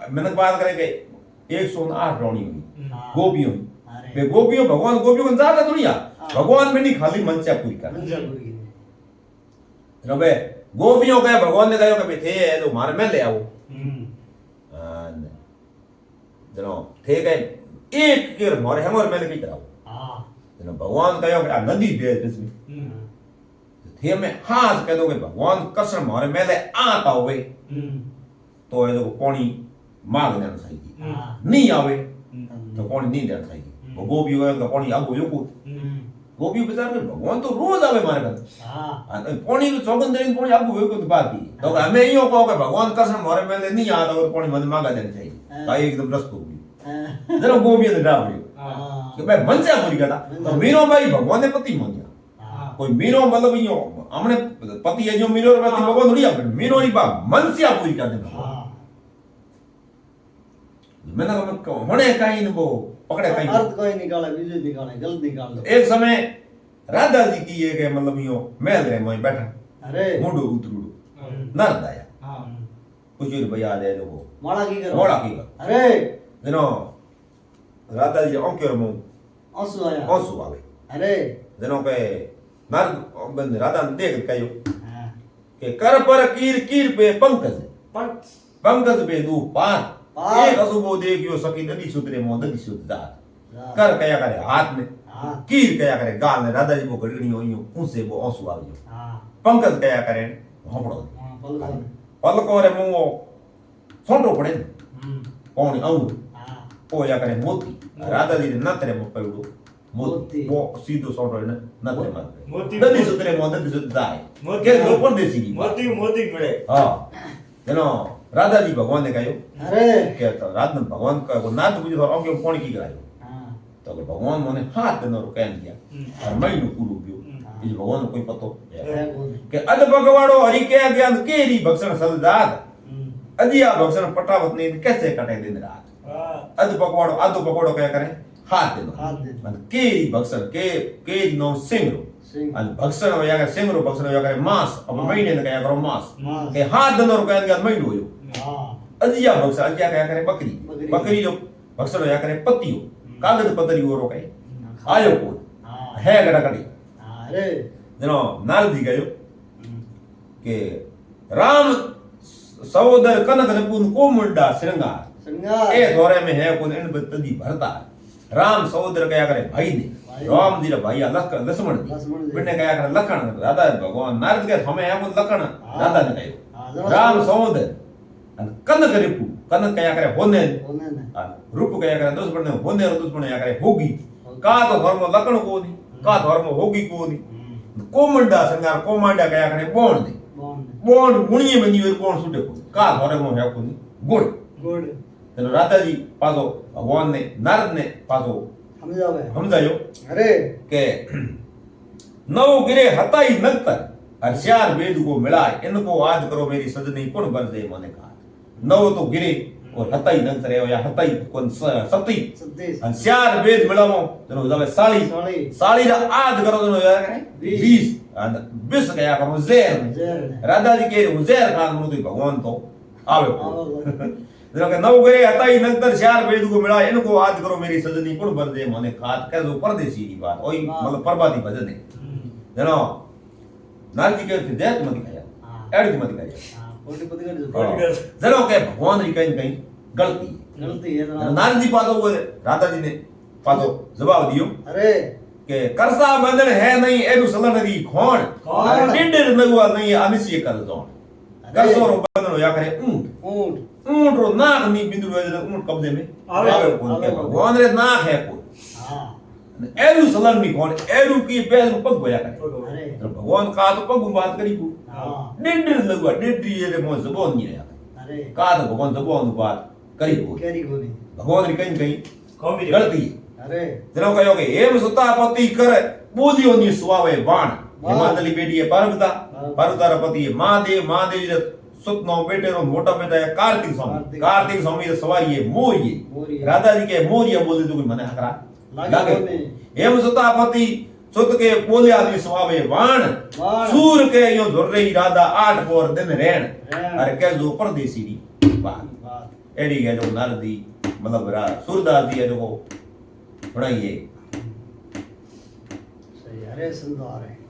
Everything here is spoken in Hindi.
मैंने बात करे कि 108 रानी हुई गोपियों वे गोपियों भगवान गोपियों को ज्यादा दुनिया भगवान में नहीं खाली मन से पूरी कर रबे गोपियों के भगवान ने कहा कि थे तो मार में ले आओ जनो थे के एक केर मारे हम और में लेके कराओ जनो भगवान कहो कि नदी दे इसमें थे में हाथ कह दो कि भगवान कसम मारे में ले आता होवे तो ये पानी मांग देना चाहिए नहीं आवे तो पानी नहीं देना चाहिए वो गोपी का पानी आगो योको गोपी बेचारे के भगवान तो रोज आवे मारे घर पानी को चौगन देने पानी आगो योको तो बात ही तो हमें यो कहो कि भगवान कसम मारे में ले नहीं आता और पानी मन मांगा देना चाहिए भाई एकदम रस्त हो गई जरा गोपी ने डाल दिया कि मैं मन से पूरी करता तो मीनो भाई भगवान ने पति मान दिया कोई मीनो मतलब यो हमने पति है जो मीनो पति भगवान थोड़ी आप मीनो ही बात मन से पूरी कर देना मैंने कहा होने कहीं न वो पकड़े कहीं अर्थ कोई निकाले बीजे निकाले गलत निकाल दो एक समय राधा जी की ये के मतलब यो महल रे में बैठा अरे मुंडो उतरूडो नर दाया हां कुछ भैया दे जो वो मोड़ा की करो मोड़ा की कर अरे जनो राधा जी ओके रमो आंसू आया आंसू आवे अरे जनो के नर बंद राधा ने देख कयो के कर पर कीर कीर पे पंकज पंकज पे दू पार एक अशुभो देखियो सकी नदी सुतरे मो नदी सुत जात कर कया करे हाथ में कीर कया करे गाल में राधा जी को गड़गड़ी होइयो उनसे वो आंसू आवियो पंकज कया करे होपड़ो पलको रे मुंह सोंटो पड़े कोणी अंग ओ या करे मोती राधा जी ने नतरे मो पड़ो मोती वो सीधो सोंटो ने नतरे मत नदी सुतरे मो नदी सुत जाए के लोपन देसी मोती मोती मिले हां जनो राधा जी भगवान ने कहो अरे क्या तो रात में भगवान का वो नाथ मुझे और आगे कौन की करायो तो भगवान मोने हाथ देनो रो कह दिया और मैं नु पूरो गयो इस भगवान को कोई पतो के अद भगवाड़ो हरि के ज्ञान केरी भक्षण सलदाद अदिया भक्षण पटावत ने कैसे कटे दिन रात अद भगवाड़ो आदो भगवाड़ो क्या करे हाथ देनो केरी भक्षण के नो सिंगरो अन भक्षण होया के सिंगरो भक्षण होया करे मांस अब महीने ने क्या करो मांस के हाथ देनो रो कह दिया मैं नु अजिया भक्षण अजिया क्या करे बकरी बकरी जो भक्षण होया करे पत्तियों कागज पतरी वो रोके आयो को है गड़गड़ी अरे जनो नाल दी गयो के राम सहोदर कनक नपुन को मुंडा श्रृंगार ए थोरे में है कोन इन बत्ती भरता राम सहोदर क्या करे भाई ने राम जी रे भाई लक्ष्मण बिने क्या करे लखन राधा भगवान नारद के हमें है को लखन राधा ने कहो राम सहोदर कनक रिपु कनक क्या करे होने रूप क्या करे दुश्मन ने होने और दुश्मन क्या करे होगी का तो धर्म लखन को नहीं का धर्म होगी को नहीं कोमंडा श्रृंगार कोमंडा क्या करे बोन दे बोन गुणिये में नहीं कोण सुटे को का धर्म है को नहीं गुण गुण तो राधा जी पासो भगवान ने नारद ने पासो समझायो अरे के नव गिरे हताई नक्तर हर्ष्यार वेद को मिलाए इनको आज करो मेरी सजनी पुन बरसे मने कहा नव तो गिरे और हताई नक्तर है या हताई कोन सती हर्ष्यार वेद मिलामो जनो जावे साली साली रा आज करो जनो यार करे 20 गया करो ज़ेर राधा जी के ज़ेर खान मनु तो भगवान तो आवे जनो के नव गिरे हताई नक्तर हर्ष्यार वेद को मिलाए इनको आज करो मेरी सजनी पुन बरसे मने खात के जो परदेसी की बात ओई मतलब परबाती भजन है जनो नारद के जय मत कया एड मत कया कोटिपति कर जनो के भगवान री कहीं गलती है नारद जी पासो वो राधा जी ने पासो जवाब दियो अरे के करसा बंधन है नहीं एनु सलन री खोण डिडर नगवा नहीं अनिश्चय कर जोन करसो रो बंधन होया करे ऊंट रो नाक नी बिंदु ऊंट कब्जे में आवे कौन के भगवान रे नाक है को हां एनु सलन नी खोण एनु की पैर पग होया करे तो भगवान का तो पग बात करी को हां डिडर नगवा डिडरी रे मो जबोन नहीं रहा अरे का तो भगवान जबोन बात करी को भगवान री कहीं गलती अरे जनो कहो के हेम सुतापति कर बोधियो नी सुआवे बाण हिमालय बेटी है पार्वता पार्वता रा पति है महादेव महादेव रे सुतनो बेटे रो मोटा बेटा है कार्तिक स्वामी रे सवारी है मोरिये राधा जी के मोरिया बोल दे तो मने हकरा लागे हेम सुतापति सुत के बोले आदमी सुआवे बाण सूर के यो झुर रही राधा 8 पोर दिन रहन अरे के जो परदेसी री बात एडी है जो नर दी मतलब सूरदास दी है जो बनाइए सही अरे सुंदर है